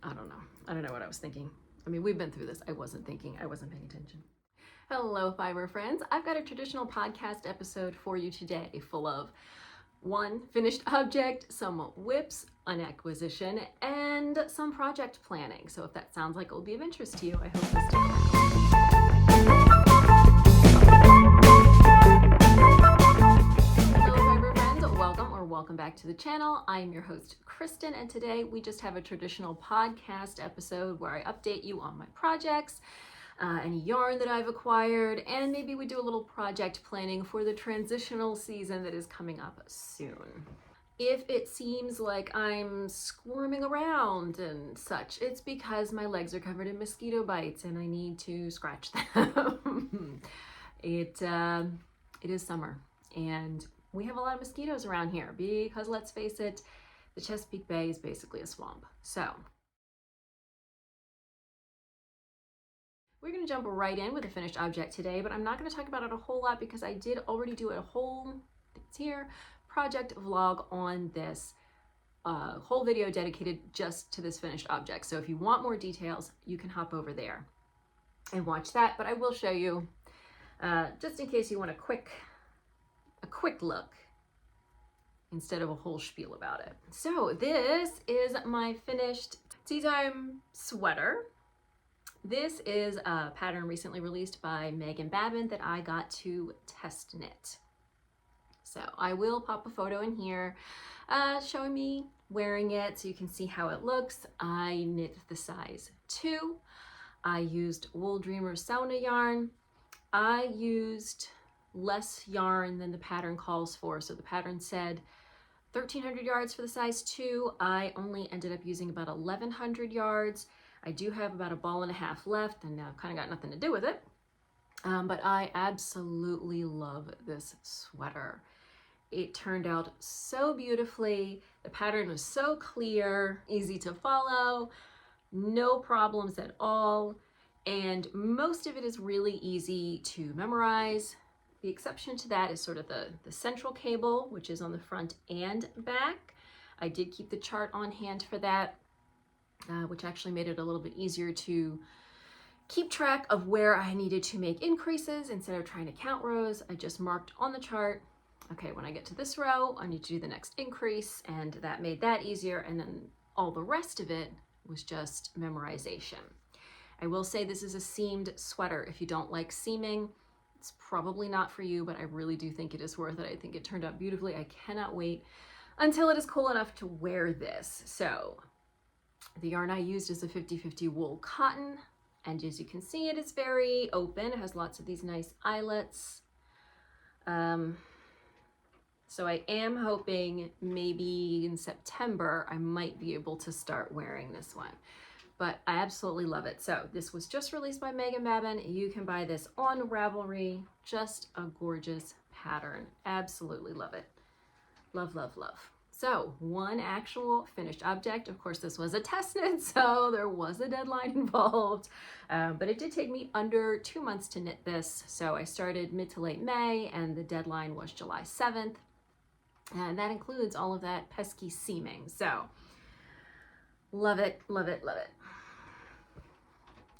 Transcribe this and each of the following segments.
I don't know. I don't know what I was thinking. I mean, we've been through this. I wasn't thinking. I wasn't paying attention. Hello, fiber friends. I've got a traditional podcast episode for you today full of one finished object, some WIPs, an acquisition, and some project planning. So if that sounds like it will be of interest to you, I hope you'll stick around. Welcome back to the channel. I'm your host, Kristen, and today we just have a traditional podcast episode where I update you on my projects, any yarn that I've acquired, and maybe we do a little project planning for the transitional season that is coming up soon. If it seems like I'm squirming around and such, it's because my legs are covered in mosquito bites and I need to scratch them. It is summer and we have a lot of mosquitoes around here because, let's face it, the Chesapeake Bay is basically a swamp. So we're going to jump right in with a finished object today, but I'm not going to talk about it a whole lot because I did already do a whole, it's here, project vlog on this whole video dedicated just to this finished object. So if you want more details, you can hop over there and watch that, but I will show you just in case you want a quick look instead of a whole spiel about it. So this is my finished tea time sweater. This is a pattern recently released by Megan Babin that I got to test knit. So I will pop a photo in here showing me wearing it so you can see how it looks. I knit the size 2. I used Wool Dreamer Sauna yarn. I used less yarn than the pattern calls for. So the pattern said 1,300 yards for the size 2. I only ended up using about 1,100 yards. I do have about 1.5 balls left and I've kind of got nothing to do with it. But I absolutely love this sweater. It turned out so beautifully. The pattern was so clear, easy to follow, no problems at all. And most of it is really easy to memorize. The exception to that is sort of the central cable, which is on the front and back. I did keep the chart on hand for that, which actually made it a little bit easier to keep track of where I needed to make increases instead of trying to count rows. I just marked on the chart, okay, when I get to this row, I need to do the next increase, and that made that easier. And then all the rest of it was just memorization. I will say this is a seamed sweater. If you don't like seaming, it's probably not for you, but I really do think it is worth it. I think it turned out beautifully. I cannot wait until it is cool enough to wear this. So the yarn I used is a 50-50 wool cotton. And as you can see, it is very open. It has lots of these nice eyelets. So I am hoping maybe in September, I might be able to start wearing this one. But I absolutely love it. So this was just released by Megan Babin. You can buy this on Ravelry. Just a gorgeous pattern. Absolutely love it. Love, love, love. So one actual finished object. Of course, this was a test knit, so there was a deadline involved. But it did take me under 2 months to knit this. So I started mid to late May and the deadline was July 7th. And that includes all of that pesky seaming. So love it, love it, love it.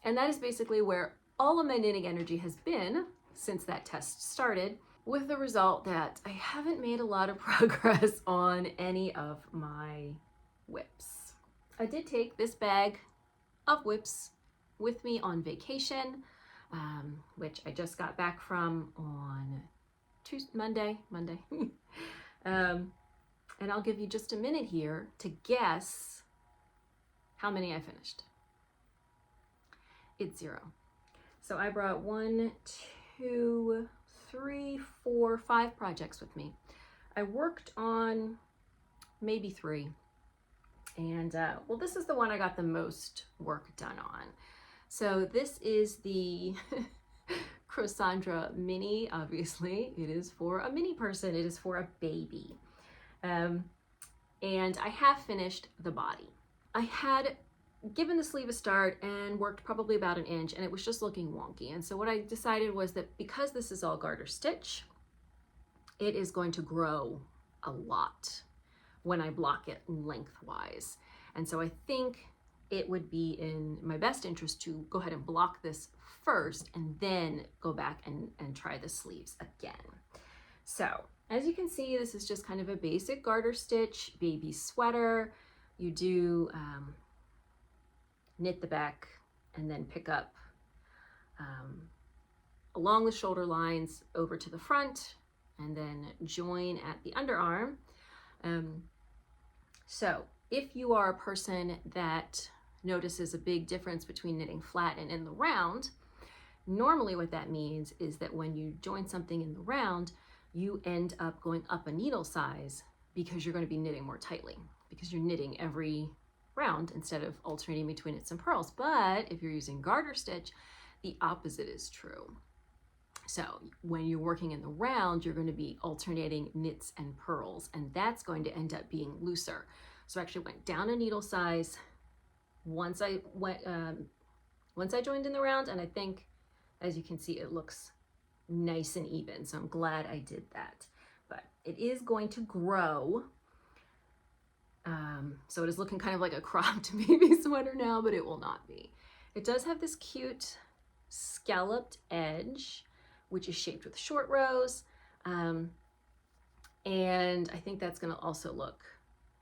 And that is basically where all of my knitting energy has been since that test started, with the result that I haven't made a lot of progress on any of my WIPs. I did take this bag of WIPs with me on vacation, which I just got back from on Monday. And I'll give you just a minute here to guess how many I finished. It's 0. So I brought 1, 2, 3, 4, 5 projects with me. I worked on maybe 3. And well, this is the one I got the most work done on. So this is the Crossandra Mini. Obviously, it is for a mini person. It is for a baby. And I have finished the body. I had given the sleeve a start and worked probably about 1 inch, and it was just looking wonky. And so what I decided was that because this is all garter stitch, it is going to grow a lot when I block it lengthwise. And so I think it would be in my best interest to go ahead and block this first and then go back and try the sleeves again. So as you can see, this is just kind of a basic garter stitch baby sweater. You do knit the back and then pick up along the shoulder lines over to the front and then join at the underarm. So if you are a person that notices a big difference between knitting flat and in the round, normally what that means is that when you join something in the round, you end up going up a needle size because you're going to be knitting more tightly, because you're knitting every round instead of alternating between knits and purls. But if you're using garter stitch, the opposite is true. So when you're working in the round, you're going to be alternating knits and purls, and that's going to end up being looser. So I actually went down a needle size once I joined in the round, and I think, as you can see, it looks nice and even. So I'm glad I did that. But it is going to grow. So it is looking kind of like a cropped baby sweater now, but it will not be. It does have this cute scalloped edge, which is shaped with short rows. And I think that's going to also look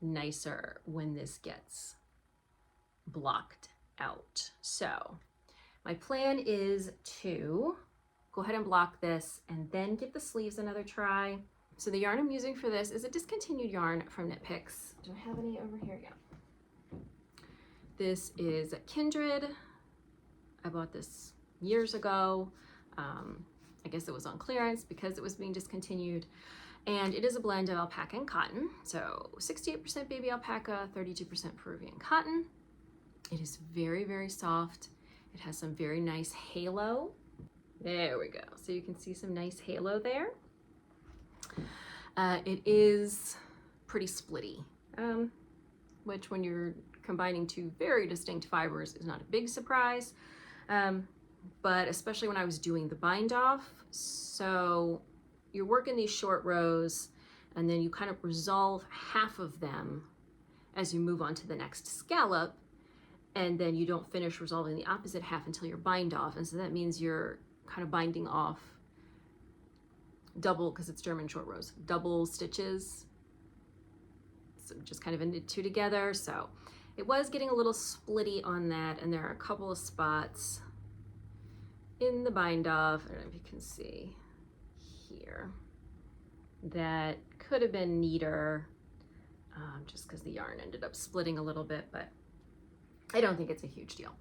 nicer when this gets blocked out. So my plan is to go ahead and block this and then give the sleeves another try. So the yarn I'm using for this is a discontinued yarn from Knit Picks. Do I have any over here? Yeah. This is Kindred. I bought this years ago. I guess it was on clearance because it was being discontinued. And it is a blend of alpaca and cotton. So 68% baby alpaca, 32% Peruvian cotton. It is very, very soft. It has some very nice halo. There we go. So you can see some nice halo there. It is pretty splitty, which when you're combining two very distinct fibers is not a big surprise. But especially when I was doing the bind off. So you're working these short rows and then you kind of resolve half of them as you move on to the next scallop, and then you don't finish resolving the opposite half until you're bind off. And so that means you're kind of binding off double, because it's German short rows, double stitches. So just kind of knit two together. So it was getting a little splitty on that, and there are a couple of spots in the bind off, I don't know if you can see here, that could have been neater, just because the yarn ended up splitting a little bit, but I don't think it's a huge deal.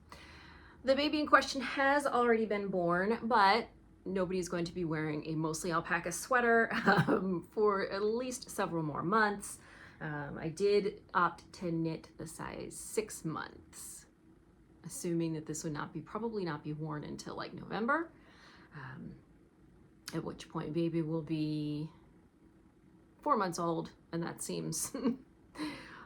The baby in question has already been born, but nobody's going to be wearing a mostly alpaca sweater for at least several more months. I did opt to knit the size 6 months, assuming that this would probably not be worn until like November, at which point baby will be 4 months old, and that seems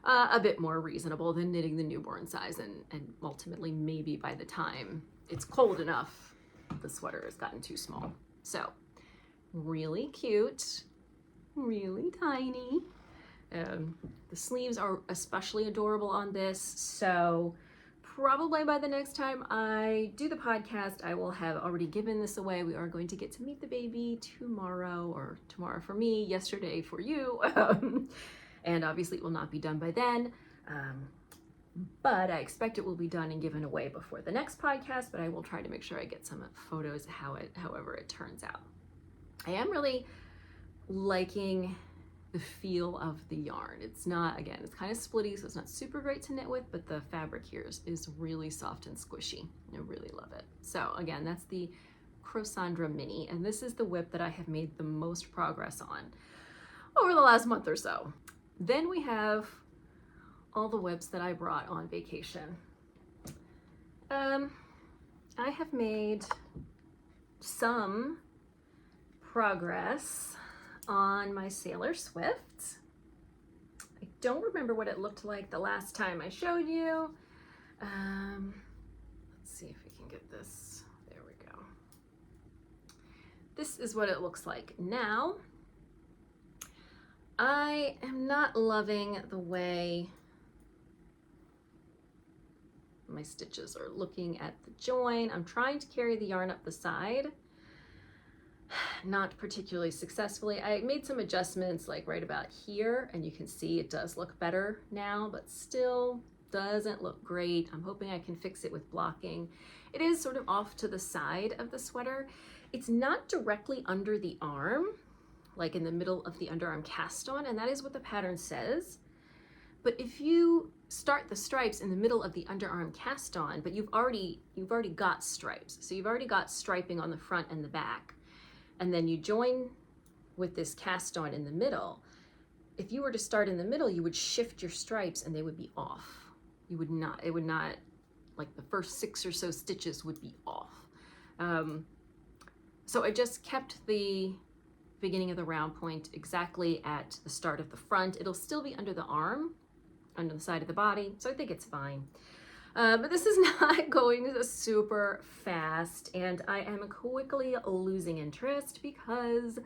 a bit more reasonable than knitting the newborn size, and ultimately maybe by the time it's cold enough, the sweater has gotten too small. So really cute, really tiny. The sleeves are especially adorable on this, so probably by the next time I do the podcast, I will have already given this away. We are going to get to meet the baby tomorrow, or tomorrow for me, yesterday for you. And obviously it will not be done by then. But I expect it will be done and given away before the next podcast, but I will try to make sure I get some photos however it turns out. I am really liking the feel of the yarn. It's not, again, it's kind of splitty, so it's not super great to knit with, but the fabric here is really soft and squishy. I really love it. So again, that's the Crosandra Mini, and this is the WIP that I have made the most progress on over the last month or so. Then we have all the WIPs that I brought on vacation. I have made some progress on my Sailor Swift. I don't remember what it looked like the last time I showed you. Let's see if we can get this. There we go. This is what it looks like now. I am not loving the way My stitches are looking at the join. I'm trying to carry the yarn up the side. Not particularly successfully. I made some adjustments like right about here, and you can see it does look better now, but still doesn't look great. I'm hoping I can fix it with blocking. It is sort of off to the side of the sweater. It's not directly under the arm, like in the middle of the underarm cast on, and that is what the pattern says. But if you start the stripes in the middle of the underarm cast on, but you've already got stripes, so you've already got striping on the front and the back, and then you join with this cast on in the middle, if you were to start in the middle, you would shift your stripes and they would be off. It would not, like the first 6 or so stitches would be off. So I just kept the beginning of the round point exactly at the start of the front. It'll still be under the arm, under the side of the body, so I think it's fine. But this is not going super fast, and I am quickly losing interest because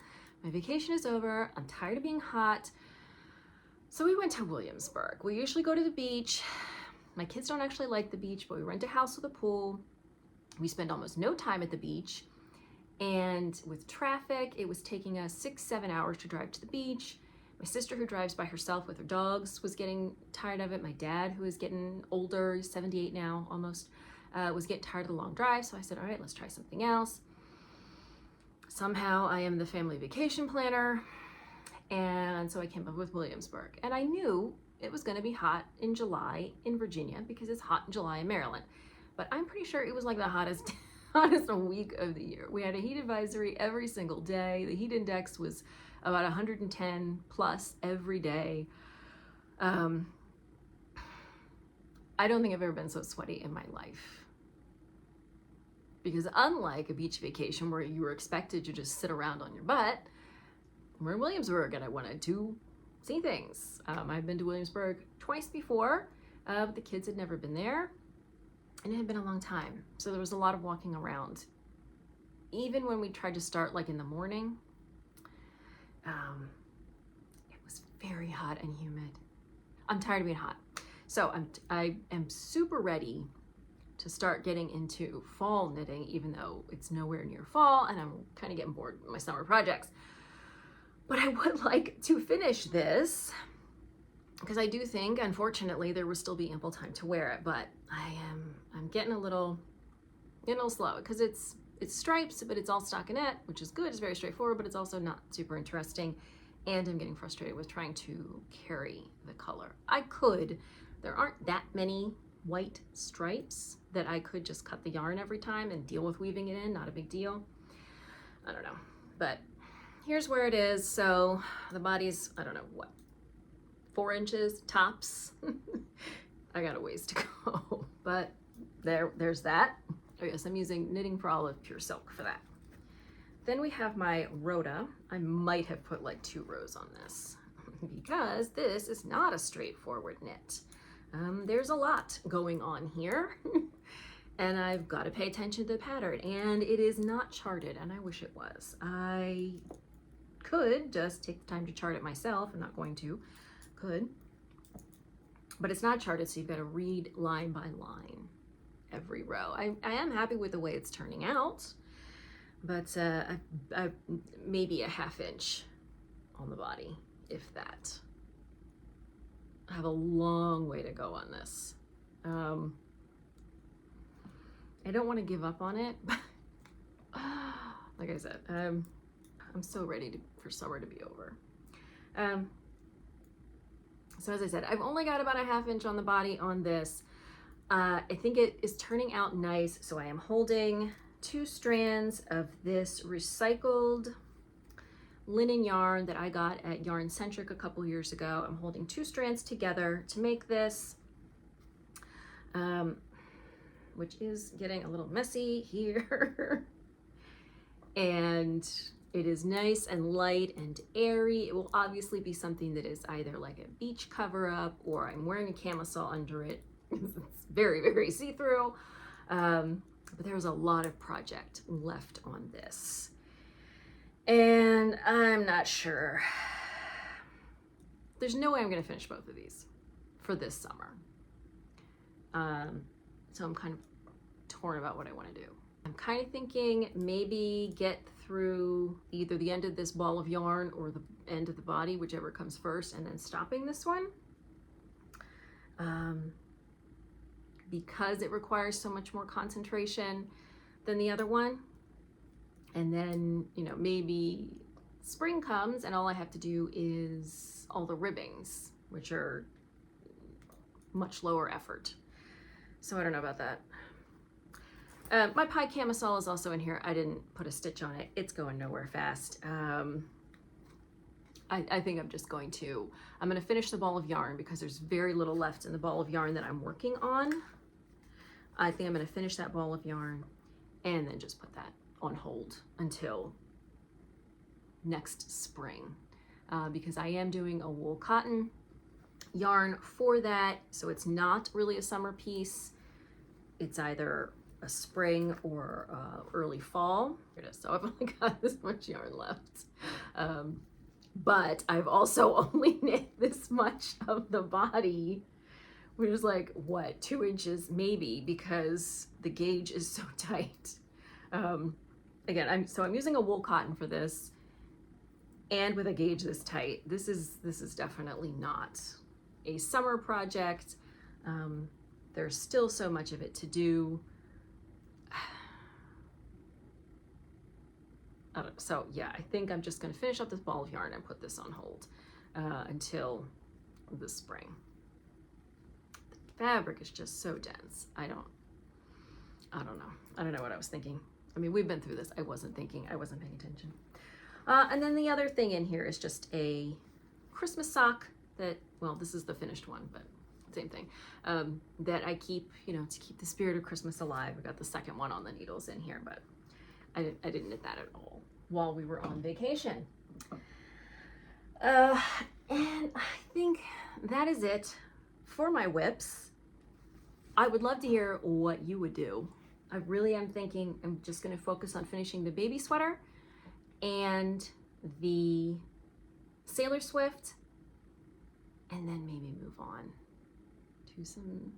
my vacation is over. I'm tired of being hot. So we went to Williamsburg. We usually go to the beach. My kids don't actually like the beach, but we rent a house with a pool. We spend almost no time at the beach. And with traffic, it was taking us 6-7 hours to drive to the beach. My sister, who drives by herself with her dogs, was getting tired of it. My dad, who is getting older, he's 78 now almost, was getting tired of the long drive. So I said, all right, let's try something else. Somehow I am the family vacation planner. And so I came up with Williamsburg. And I knew it was going to be hot in July in Virginia because it's hot in July in Maryland. But I'm pretty sure it was like the hottest week of the year. We had a heat advisory every single day. The heat index was about 110 plus every day. I don't think I've ever been so sweaty in my life. Because unlike a beach vacation where you were expected to just sit around on your butt, we're in Williamsburg and I wanted to see things. I've been to Williamsburg twice before, but the kids had never been there. And it had been a long time. So there was a lot of walking around. Even when we tried to start like in the morning, it was very hot and humid. I'm tired of being hot. So I am super ready to start getting into fall knitting, even though it's nowhere near fall and I'm kind of getting bored with my summer projects. But I would like to finish this because I do think, unfortunately, there will still be ample time to wear it, but I'm getting a little slow because it's stripes, but it's all stockinette, which is good. It's very straightforward, but it's also not super interesting. And I'm getting frustrated with trying to carry the color. There aren't that many white stripes that I could just cut the yarn every time and deal with weaving it in, not a big deal. I don't know, but here's where it is. So the body's, I don't know what, 4 inches tops. I got a ways to go, but there's that. Oh yes, I'm using Knitting for Olive Pure Silk for that. Then we have my Rhoda. I might have put like 2 rows on this because this is not a straightforward knit. There's a lot going on here and I've got to pay attention to the pattern, and it is not charted, and I wish it was. I could just take the time to chart it myself. I'm not going to. Could. But it's not charted, so you've got to read line by line every row. I am happy with the way it's turning out, but I maybe a 1/2 inch on the body, if that. I have a long way to go on this. I don't want to give up on it, but like I said, I'm so ready for summer to be over. So as I said, I've only got about a 1/2 inch on the body on this. I think it is turning out nice. So I am holding 2 strands of this recycled linen yarn that I got at Yarn Centric a couple years ago. I'm holding 2 strands together to make this, which is getting a little messy here. And it is nice and light and airy. It will obviously be something that is either like a beach cover up, or I'm wearing a camisole under it. It's very, very see-through. But there was a lot of project left on this. And I'm not sure. There's no way I'm gonna finish both of these for this summer. So I'm kind of torn about what I want to do. I'm kind of thinking maybe get through either the end of this ball of yarn or the end of the body, whichever comes first, and then stopping this one. Because it requires so much more concentration than the other one. And then, you know, maybe spring comes and all I have to do is all the ribbings, which are much lower effort. So I don't know about that. My pie camisole is also in here. I didn't put a stitch on it. It's going nowhere fast. I think I'm just going to, I'm going to finish the ball of yarn because there's very little left in the ball of yarn that I'm working on. I think I'm going to finish that ball of yarn and then just put that on hold until next spring, because I am doing a wool cotton yarn for that. So it's not really a summer piece. It's either a spring or early fall. Here it is. So I've only got this much yarn left. But I've also only knit this much of the body, which is like, what, 2 inches maybe, because the gauge is so tight. Again, I'm using a wool cotton for this, and with a gauge this tight, this is definitely not a summer project. There's still so much of it to do. So yeah, I think I'm just going to finish up this ball of yarn and put this on hold until the spring. The fabric is just so dense. I don't know. I don't know what I was thinking. I mean, we've been through this. I wasn't thinking. I wasn't paying attention. And then the other thing in here is just a Christmas sock that, well, this is the finished one, but same thing, that I keep, you know, to keep the spirit of Christmas alive. I got the second one on the needles in here, but I didn't knit that at all while we were on vacation. And I think that is it for my WIPs. I would love to hear what you would do. I really am thinking I'm just going to focus on finishing the baby sweater and the Sailor Swift, and then maybe move on to some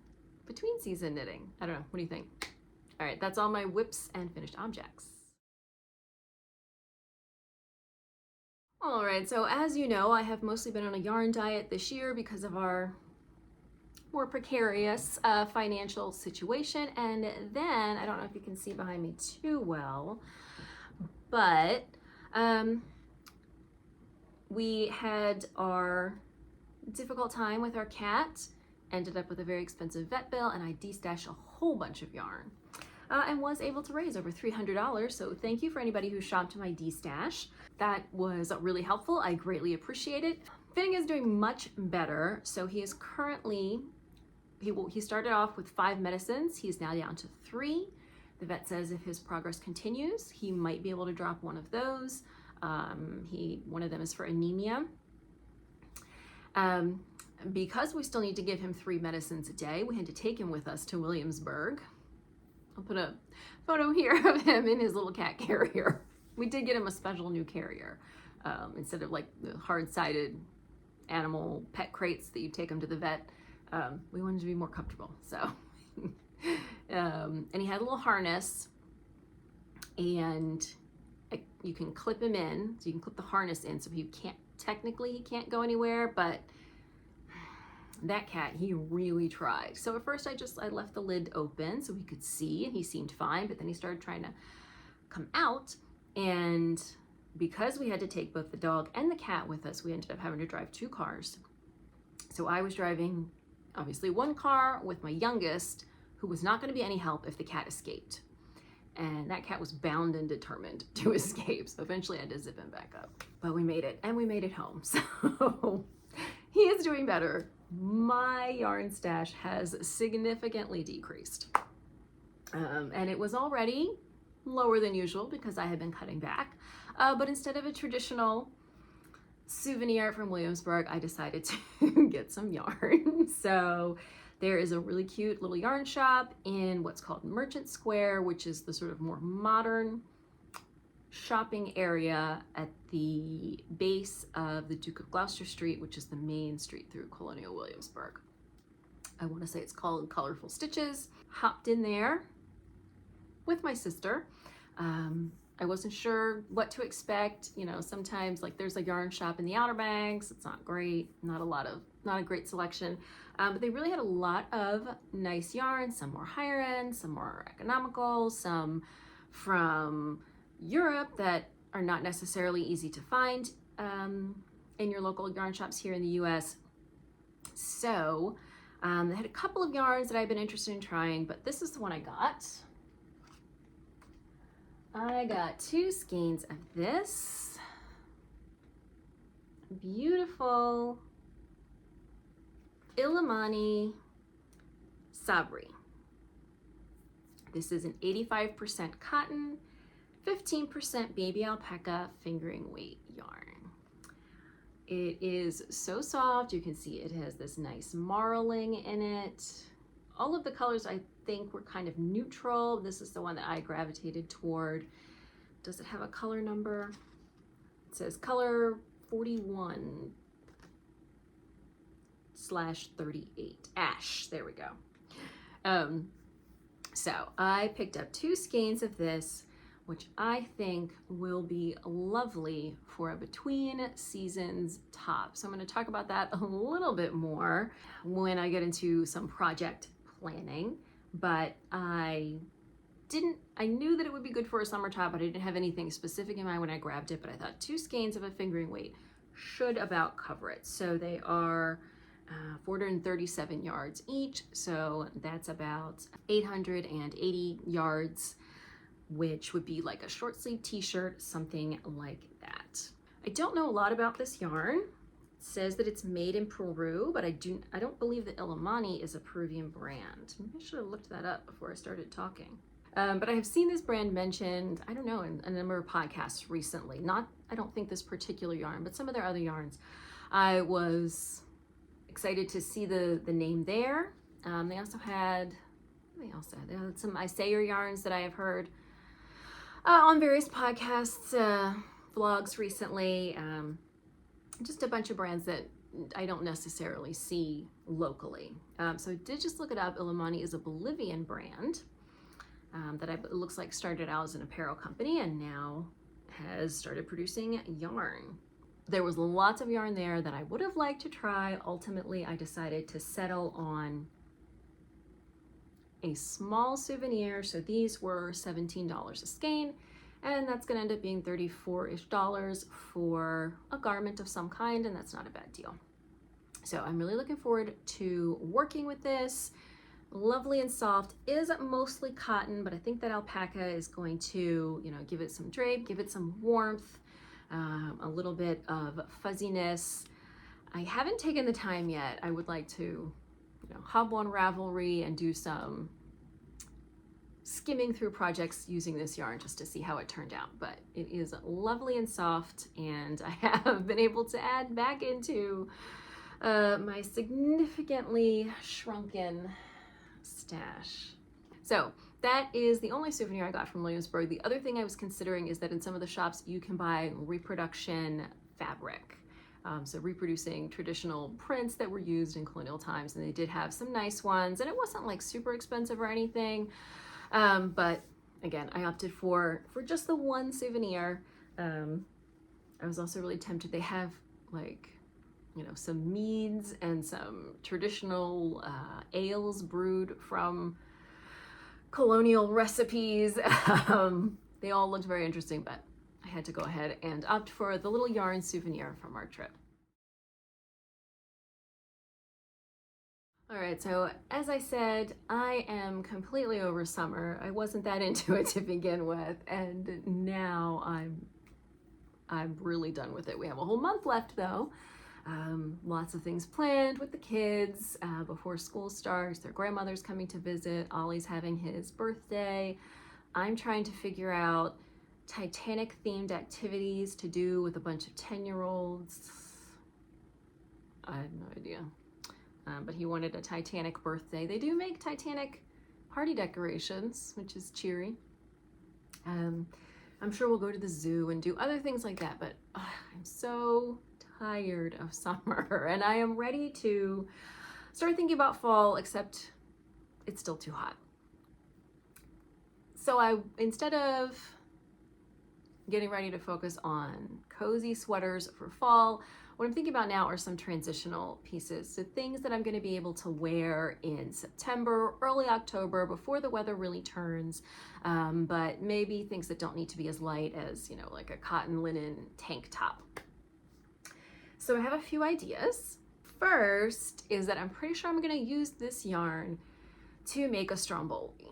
between season knitting. I don't know. What do you think? All right, that's all my WIPs and finished objects. All right, so as you know, I have mostly been on a yarn diet this year because of our more precarious financial situation. And then, I don't know if you can see behind me too well, but we had our difficult time with our cat, ended up with a very expensive vet bill, and I destashed a whole bunch of yarn. And was able to raise over $300. So thank you for anybody who shopped my destash. That was really helpful. I greatly appreciate it. Finning is doing much better. So he is currently, he started off with 5 medicines. He's now down to 3. The vet says if his progress continues, he might be able to drop one of those. One of them is for anemia. Because we still need to give him 3 medicines a day, we had to take him with us to Williamsburg. I'll put a photo here of him in his little cat carrier. We did get him a special new carrier. Instead of like the hard-sided animal pet crates that you take him to the vet, we wanted to be more comfortable. So, and he had a little harness, and you can clip him in. So you can clip the harness in, so he can't go anywhere, but that cat, he really tried. So at first I left the lid open so he could see, and he seemed fine, but then he started trying to come out, and because we had to take both the dog and the cat with us, we ended up having to drive 2 cars. So I was driving, obviously, 1 car with my youngest, who was not going to be any help if the cat escaped. And that cat was bound and determined to escape, so eventually I had to zip him back up. But we made it, and we made it home, so he is doing better. My yarn stash has significantly decreased. And it was already lower than usual because I had been cutting back. But instead of a traditional souvenir from Williamsburg, I decided to get some yarn. So there is a really cute little yarn shop in what's called Merchant Square, which is the sort of more modern shopping area at the base of the Duke of Gloucester Street, which is the main street through Colonial Williamsburg. I want to say it's called Colorful Stitches. Hopped in there with my sister. I wasn't sure what to expect. You know, sometimes like there's a yarn shop in the Outer Banks. It's not great, not a great selection. But they really had a lot of nice yarns, some more higher end, some more economical, some from Europe that are not necessarily easy to find in your local yarn shops here in the US. So they had a couple of yarns that I've been interested in trying, but this is the one I got. I got 2 skeins of this beautiful Illimani Sabri. This is an 85% cotton, 15% baby alpaca fingering weight yarn. It is so soft. You can see it has this nice marling in it. All of the colors I think were kind of neutral. This is the one that I gravitated toward. Does it have a color number? It says color 41/38. Ash, there we go. So I picked up 2 skeins of this, which I think will be lovely for a between seasons top. So I'm going to talk about that a little bit more when I get into some project planning, but I knew that it would be good for a summer top, but I didn't have anything specific in mind when I grabbed it, but I thought 2 skeins of a fingering weight should about cover it. So they are 437 yards each, so that's about 880 yards, which would be like a short sleeve t-shirt, something like that. I don't know a lot about this yarn. It says that it's made in Peru, but I don't believe that Illimani is a Peruvian brand. Maybe I should have looked that up before I started talking. But I have seen this brand mentioned, I don't know, in a number of podcasts recently. I don't think this particular yarn, but some of their other yarns. I was excited to see the name there. They also had some Isayer yarns that I have heard on various podcasts, vlogs recently. Just a bunch of brands that I don't necessarily see locally. So I did just look it up. Illimani is a Bolivian brand that it looks like started out as an apparel company and now has started producing yarn. There was lots of yarn there that I would have liked to try. Ultimately, I decided to settle on a small souvenir. So these were $17 a skein, and that's gonna end up being $34-ish for a garment of some kind, and that's not a bad deal. So I'm really looking forward to working with this. Lovely and soft, is mostly cotton, but I think that alpaca is going to, you know, give it some drape, give it some warmth, a little bit of fuzziness. I haven't taken the time yet. I would like to, you know, hop on Ravelry and do some skimming through projects using this yarn just to see how it turned out. But it is lovely and soft, and I have been able to add back into my significantly shrunken stash. So that is the only souvenir I got from Williamsburg. The other thing I was considering is that in some of the shops you can buy reproduction fabric. So reproducing traditional prints that were used in colonial times, and they did have some nice ones, and it wasn't like super expensive or anything. But again, I opted for just the one souvenir. I was also really tempted. They have like, you know, some meads and some traditional ales brewed from colonial recipes. They all looked very interesting, but I had to go ahead and opt for the little yarn souvenir from our trip. All right, so as I said, I am completely over summer. I wasn't that into it to begin with, and now I'm really done with it. We have a whole month left though. Lots of things planned with the kids before school starts. Their grandmother's coming to visit. Ollie's having his birthday. I'm trying to figure out Titanic themed activities to do with a bunch of 10-year-olds. I have no idea. But he wanted a Titanic birthday. They do make Titanic party decorations, which is cheery. I'm sure we'll go to the zoo and do other things like that, but I'm so tired of summer and I am ready to start thinking about fall, except it's still too hot. So instead of getting ready to focus on cozy sweaters for fall, what I'm thinking about now are some transitional pieces. So things that I'm going to be able to wear in September, early October, before the weather really turns, but maybe things that don't need to be as light as, like a cotton linen tank top. So I have a few ideas. First is that I'm pretty sure I'm going to use this yarn to make a stromboli.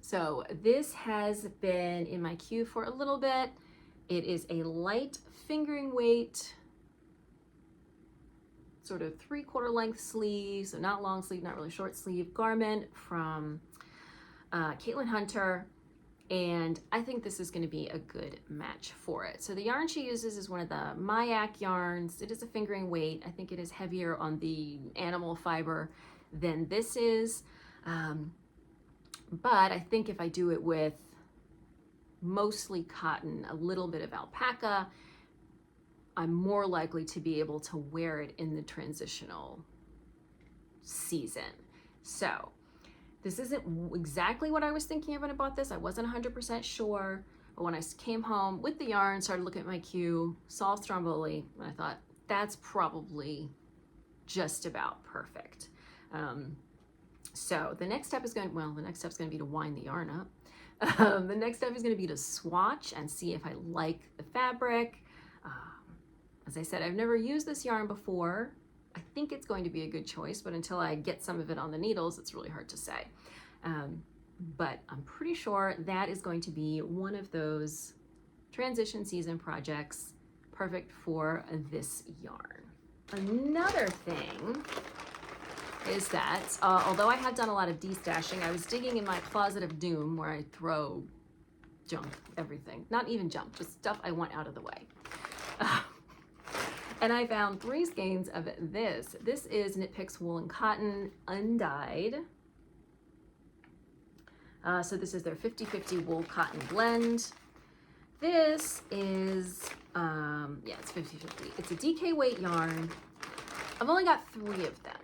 So this has been in my queue for a little bit. It is a light fingering weight, sort of 3/4 length sleeve, so not long sleeve, not really short sleeve garment from Caitlin Hunter. And I think this is going to be a good match for it. So the yarn she uses is one of the Mayak yarns. It is a fingering weight. I think it is heavier on the animal fiber than this is. But I think if I do it with mostly cotton, a little bit of alpaca, I'm more likely to be able to wear it in the transitional season. So this isn't exactly what I was thinking of when I bought this. I wasn't 100% sure, but when I came home with the yarn, started looking at my queue, saw stromboli, and I thought that's probably just about perfect. So the next step is going to be to wind the yarn up. The next step is going to be to swatch and see if I like the fabric. As I said, I've never used this yarn before. I think it's going to be a good choice, but until I get some of it on the needles, it's really hard to say. But I'm pretty sure that is going to be one of those transition season projects perfect for this yarn. Another thing is that although I have done a lot of destashing, I was digging in my closet of doom where I throw junk, everything, not even junk, just stuff I want out of the way. And I found 3 skeins of this. This is Knit Picks Wool and Cotton undyed. So this is their 50-50 wool cotton blend. This is, it's 50-50. It's a DK weight yarn. I've only got 3 of them.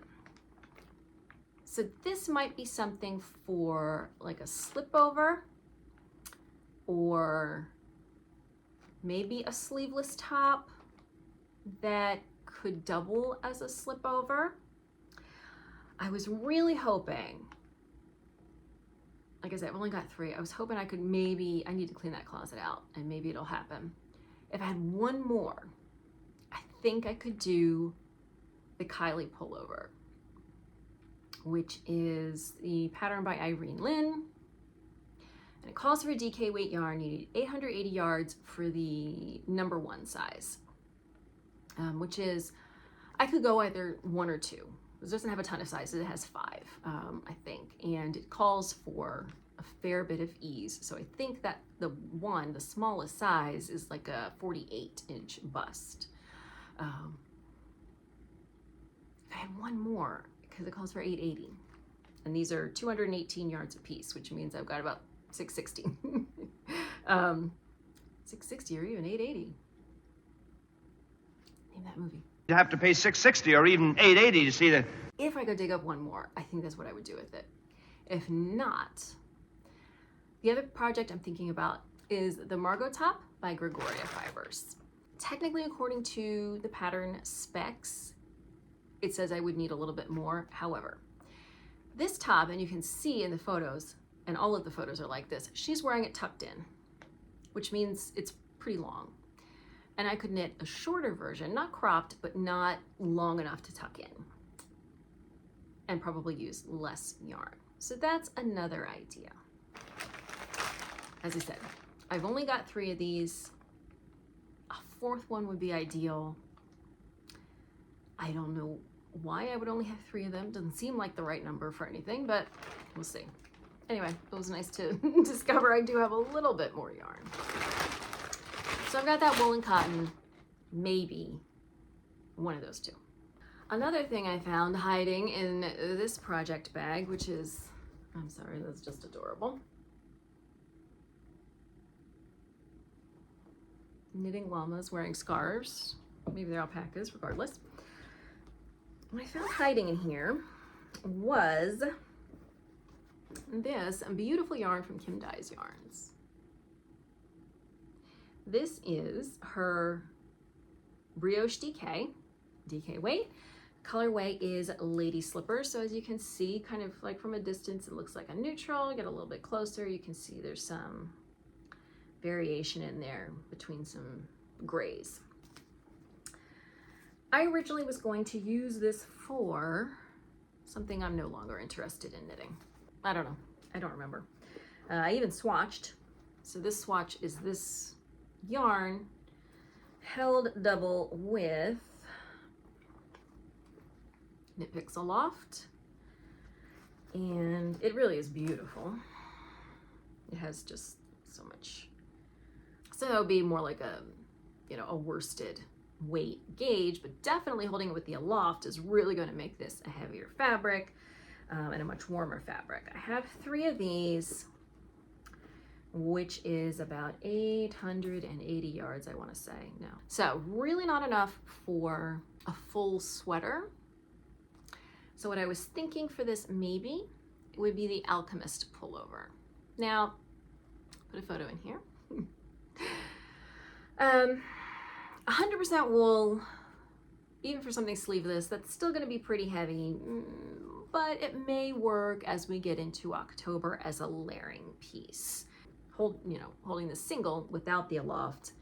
So this might be something for like a slip over or maybe a sleeveless top that could double as a slip over. I was really hoping, like I said, I've only got 3. I was hoping I need to clean that closet out and maybe it'll happen. If I had one more, I think I could do the Kylie pullover, which is the pattern by Irene Lynn. And it calls for a DK weight yarn. You need 880 yards for the number 1 size, which is, I could go either 1 or 2. It doesn't have a ton of sizes, it has 5, I think. And it calls for a fair bit of ease. So I think that the smallest size is like a 48-inch bust. If I had one more, because it calls for 880. And these are 218 yards a piece, which means I've got about 660. 660 or even 880. Name that movie. You have to pay $660 or even $880 to see the... If I could dig up one more, I think that's what I would do with it. If not, the other project I'm thinking about is the Margot top by Gregoria Fibers. Technically, according to the pattern specs, it says I would need a little bit more. However, this top, and you can see in the photos, and all of the photos are like this, she's wearing it tucked in, which means it's pretty long. And I could knit a shorter version, not cropped, but not long enough to tuck in, and probably use less yarn. So that's another idea. As I said, I've only got 3 of these. A 4th one would be ideal. I don't know why I would only have 3 of them. Doesn't seem like the right number for anything, but we'll see. Anyway, it was nice to discover I do have a little bit more yarn. So I've got that wool and cotton, maybe one of those 2. Another thing I found hiding in this project bag, which is, I'm sorry, that's just adorable. Knitting llamas wearing scarves. Maybe they're alpacas, regardless. what I found hiding in here was this beautiful yarn from Kim Dye's Yarns. This is her Brioche DK weight. Colorway is Lady Slippers. So as you can see, kind of like from a distance, it looks like a neutral. Get a little bit closer, you can see there's some variation in there between some grays. I originally was going to use this for something I'm no longer interested in knitting. I don't know, I don't remember. I even swatched. So this swatch is this yarn held double with Knit Picks Aloft, and it really is beautiful. It has just so much. So it would be more like a, you know, a worsted weight gauge, but definitely holding it with the Aloft is really going to make this a heavier fabric and a much warmer fabric. I have 3 of these, which is about 880 yards, I want to say. No. So really not enough for a full sweater. So what I was thinking for this maybe it would be the Alchemist pullover. Now, put a photo in here. 100% wool, even for something sleeveless, that's still going to be pretty heavy, but it may work as we get into October as a layering piece. Holding the single without the Aloft,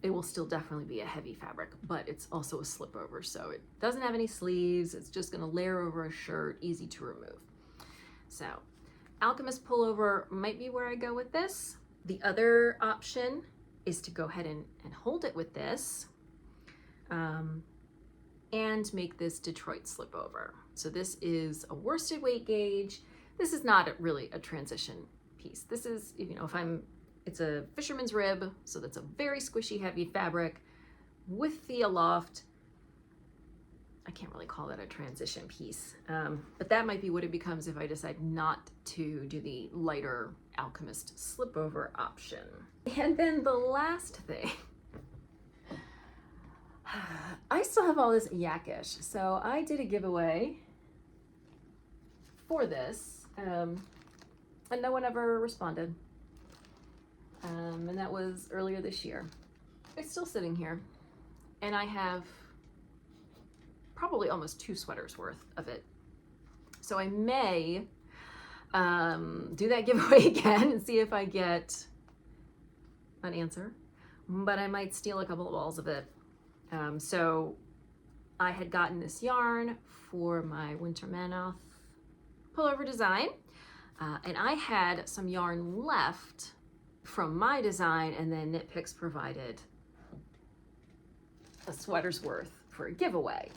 it will still definitely be a heavy fabric, but it's also a slip over, so it doesn't have any sleeves. It's just going to layer over a shirt, easy to remove. So Alchemist pullover might be where I go with this. The other option is to go ahead and hold it with this and make this Detroit slip over. So this is a worsted weight gauge. This is not really a transition piece. This is, it's a fisherman's rib, so that's a very squishy, heavy fabric with the Aloft. I can't really call that a transition piece, but that might be what it becomes if I decide not to do the lighter Alchemist slip over option. And then the last thing, I still have all this Yakish. So I did a giveaway for this, and no one ever responded. And that was earlier this year. It's still sitting here, and I have probably almost 2 sweaters worth of it. So I may do that giveaway again and see if I get an answer, but I might steal a couple of balls of it. So I had gotten this yarn for my Winter Manoth pullover design, and I had some yarn left from my design, and then Knit Picks provided a sweater's worth for a giveaway.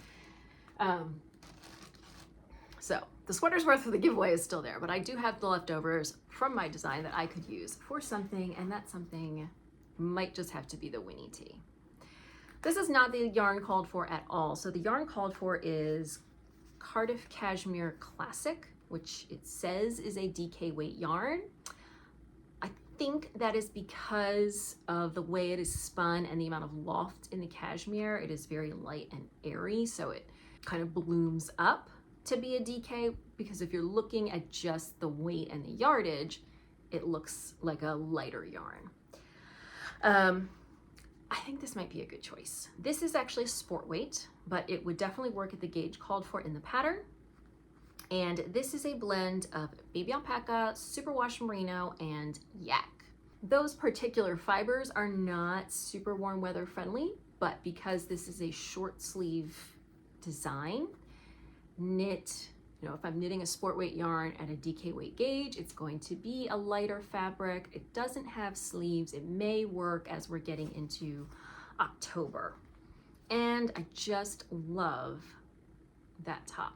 So the sweater's worth for the giveaway is still there, but I do have the leftovers from my design that I could use for something, and that something might just have to be the Winnie tee. This is not the yarn called for at all. So the yarn called for is Cardiff Cashmere Classic, which it says is a DK weight yarn. I think that is because of the way it is spun and the amount of loft in the cashmere. It is very light and airy, so it kind of blooms up to be a DK, because if you're looking at just the weight and the yardage, it looks like a lighter yarn. I think this might be a good choice. This is actually sport weight, but it would definitely work at the gauge called for in the pattern. And this is a blend of baby alpaca, superwash merino, and yak. Those particular fibers are not super warm weather friendly, but because this is a short sleeve design, if I'm knitting a sport weight yarn at a DK weight gauge, it's going to be a lighter fabric. It doesn't have sleeves. It may work as we're getting into October. And I just love that top.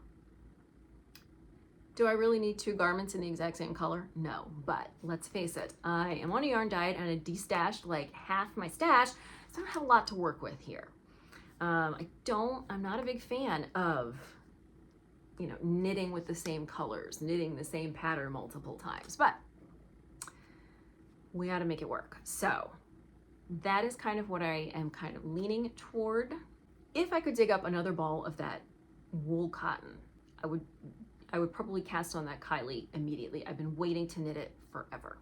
Do I really need 2 garments in the exact same color? No, but let's face it, I am on a yarn diet and I destashed like half my stash, so I don't have a lot to work with here. I'm not a big fan of knitting with the same colors, knitting the same pattern multiple times, but we got to make it work. So that is kind of what I am kind of leaning toward if I could dig up another ball of that wool cotton, I would probably cast on that Kylie immediately. I've been waiting to knit it forever.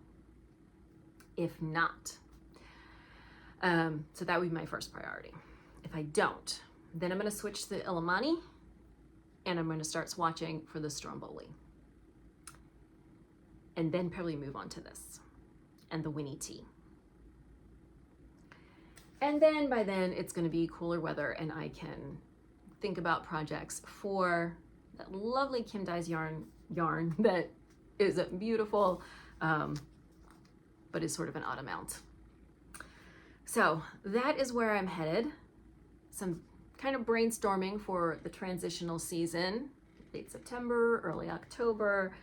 If not, so that would be my first priority. If I don't, then I'm going to switch to the Illimani, and I'm going to start swatching for the Stromboli. And then probably move on to this and the Winnie T. And then by then it's going to be cooler weather, and I can think about projects for that lovely Kim Dye's yarn that is beautiful, but is sort of an odd amount. So that is where I'm headed. Some kind of brainstorming for the transitional season, late September, early October.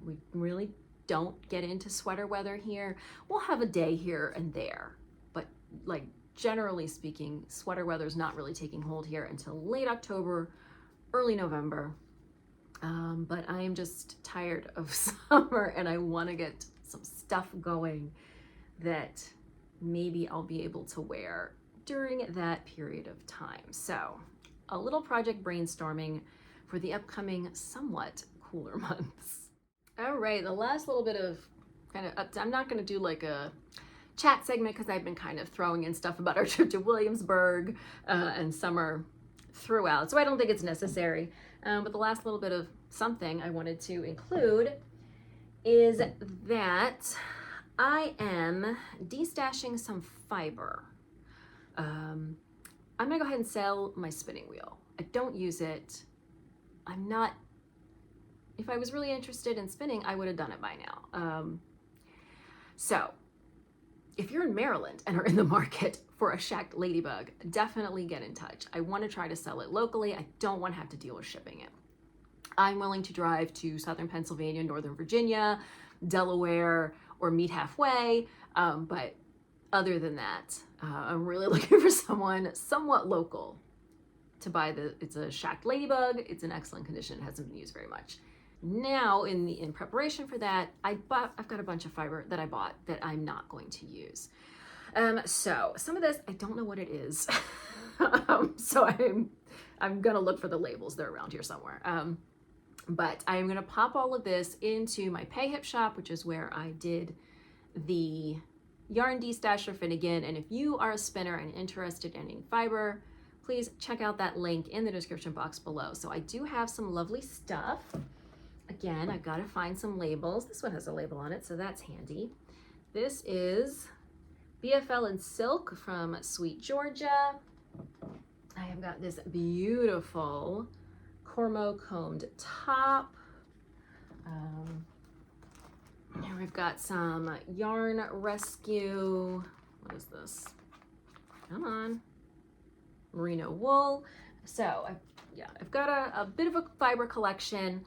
We really don't get into sweater weather here. We'll have a day here and there, but like generally speaking, sweater weather is not really taking hold here until late October, early November. But I am just tired of summer, and I want to get some stuff going that maybe I'll be able to wear during that period of time. So a little project brainstorming for the upcoming somewhat cooler months. All right, the last little bit of I'm not going to do like a chat segment because I've been kind of throwing in stuff about our trip to Williamsburg and summer throughout, so I don't think it's necessary. But the last little bit of something I wanted to include is that I am destashing some fiber. I'm gonna go ahead and sell my spinning wheel. I don't use it. If I was really interested in spinning, I would have done it by now. So if you're in Maryland and are in the market for a shacked ladybug, definitely get in touch. I want to try to sell it locally. I don't want to have to deal with shipping it. I'm willing to drive to Southern Pennsylvania, Northern Virginia, Delaware, or meet halfway. But other than that, I'm really looking for someone somewhat local to buy it's a shacked ladybug. It's in excellent condition. It hasn't been used very much. Now, in preparation for that, I've got a bunch of fiber that I bought that I'm not going to use. So some of this, I don't know what it is. So I'm gonna look for the labels. They're around here somewhere. But I'm gonna pop all of this into my Pay Hip shop, which is where I did the yarn destash for Finnegan. And if you are a spinner and interested in any fiber, please check out that link in the description box below. So I do have some lovely stuff. Again, I've got to find some labels. This one has a label on it, so that's handy. This is BFL and Silk from Sweet Georgia. I have got this beautiful Cormo combed top. Here we've got some Yarn Rescue. What is this? Come on. Merino wool. So I've got a bit of a fiber collection.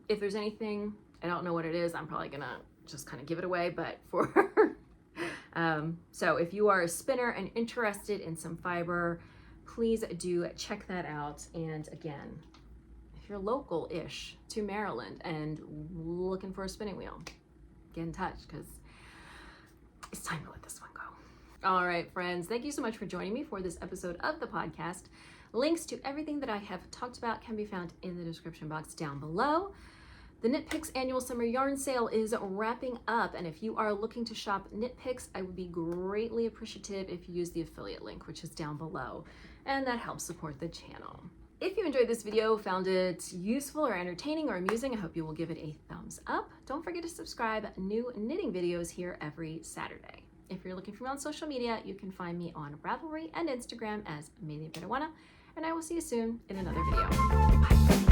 If there's anything, I don't know what it is, I'm probably gonna just kind of give it away, but so if you are a spinner and interested in some fiber, please do check that out. And again, if you're local-ish to Maryland and looking for a spinning wheel, get in touch because it's time to let this one go. All right, friends, thank you so much for joining me for this episode of the podcast. Links to everything that I have talked about can be found in the description box down below. The Knit Picks annual summer yarn sale is wrapping up, and if you are looking to shop Knit Picks, I would be greatly appreciative if you use the affiliate link, which is down below, and that helps support the channel. If you enjoyed this video, found it useful or entertaining or amusing, I hope you will give it a thumbs up. Don't forget to subscribe. New knitting videos here every Saturday. If you're looking for me on social media, you can find me on Ravelry and Instagram as Amelia Benawana, and I will see you soon in another video. Bye.